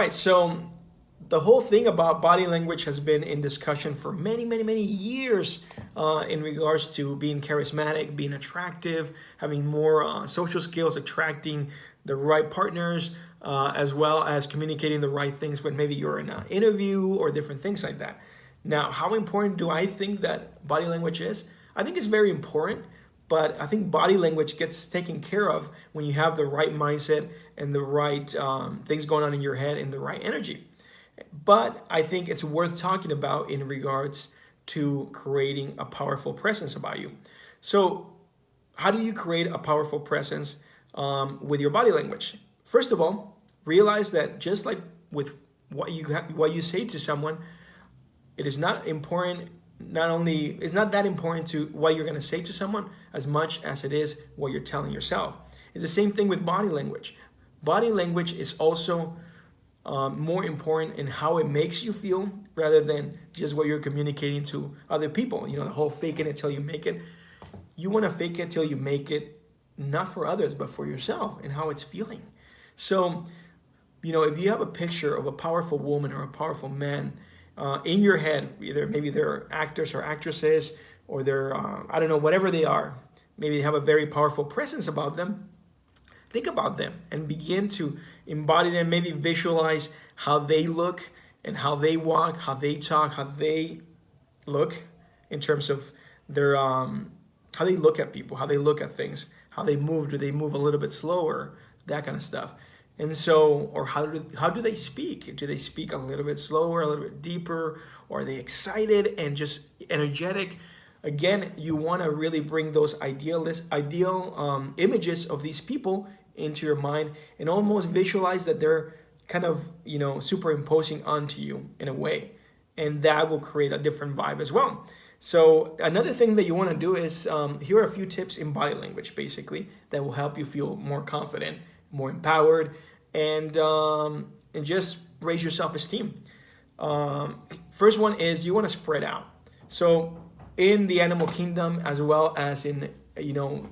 right, so the whole thing about body language has been in discussion for many, many, many years in regards to being charismatic, being attractive, having more social skills, attracting the right partners, as well as communicating the right things when maybe you're in an interview or different things like that. Now, how important do I think that body language is? I think it's very important, but I think body language gets taken care of when you have the right mindset and the right things going on in your head and the right energy. But I think it's worth talking about in regards to creating a powerful presence about you. So how do you create a powerful presence with your body language? First of all, realize that just like with what you say to someone, it is not important. It's not that important to what you're going to say to someone as much as it is what you're telling yourself. It's the same thing with body language. Body language is also more important in how it makes you feel rather than just what you're communicating to other people. You know, the whole fake it until you make it. You want to fake it till you make it, not for others, but for yourself and how it's feeling. So, you know, if you have a picture of a powerful woman or a powerful man in your head, either maybe they're actors or actresses, or they're, I don't know, whatever they are, maybe they have a very powerful presence about them, think about them and begin to embody them. Maybe visualize how they look and how they walk, how they talk, how they look in terms of their, how they look at people, how they look at things, how they move. Do they move a little bit slower? That kind of stuff. And so, or how do they speak? Do they speak a little bit slower, a little bit deeper? Or are they excited and just energetic? Again, you want to really bring those ideal images of these people into your mind and almost visualize that they're kind of, you know, superimposing onto you in a way. And that will create a different vibe as well. So another thing that you want to do is, here are a few tips in body language, basically, that will help you feel more confident, more empowered, and just raise your self-esteem. First one is you want to spread out. So in the animal kingdom, as well as in, you know,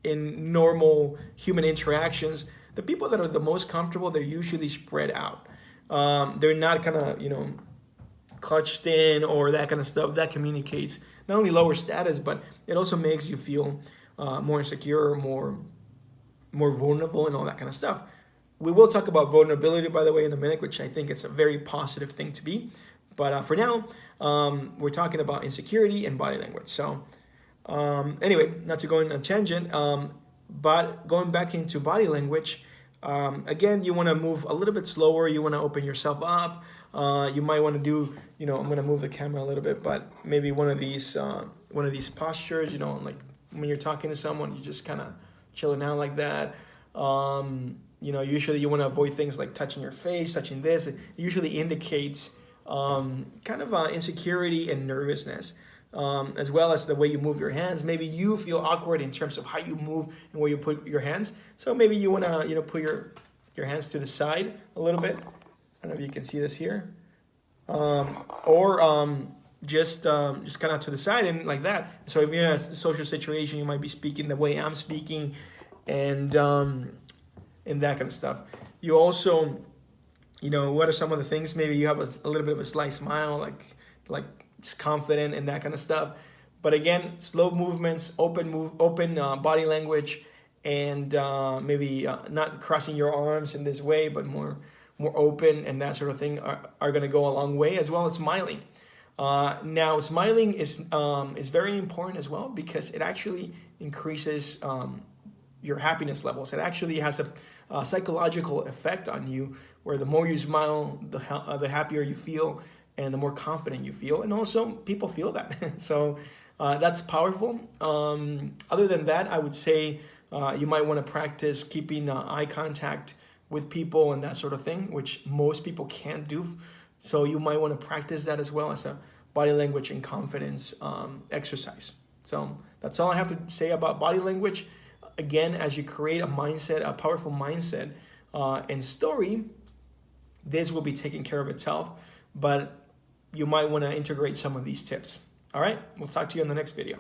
in normal human interactions, the people that are the most comfortable, they're usually spread out. They're not kind of, you know, clutched in or that kind of stuff. That communicates not only lower status, but it also makes you feel more insecure, more vulnerable, and all that kind of stuff. We will talk about vulnerability, by the way, in a minute, which I think it's a very positive thing to be. But for now, we're talking about insecurity and body language. So anyway, not to go on a tangent, but going back into body language, again, you want to move a little bit slower. You want to open yourself up. You might want to do, you know, I'm going to move the camera a little bit, but maybe one of these postures, you know, like when you're talking to someone, you just kind of chilling out like that. You know, usually you want to avoid things like touching your face, touching this. It usually indicates kind of insecurity and nervousness, as well as the way you move your hands. Maybe you feel awkward in terms of how you move and where you put your hands. So maybe you want to, you know, put your hands to the side a little bit. I don't know if you can see this here, or just kind of to the side and like that. So if you're in a social situation, you might be speaking the way I'm speaking, and that kind of stuff. You also, you know, what are some of the things? Maybe you have a little bit of a slight smile, like just confident and that kind of stuff. But again, slow movements, open body language, and maybe not crossing your arms in this way, but more open and that sort of thing are going to go a long way, as well as smiling. Now, smiling is very important as well, because it actually increases your happiness levels. It actually has a psychological effect on you, where the more you smile, the happier you feel and the more confident you feel. And also people feel that. So that's powerful. Other than that, I would say you might want to practice keeping eye contact with people and that sort of thing, which most people can't do. So you might want to practice that as well as a body language and confidence exercise. So that's all I have to say about body language. Again, as you create a mindset, a powerful mindset and story, this will be taking care of itself, but you might want to integrate some of these tips. All right, we'll talk to you in the next video.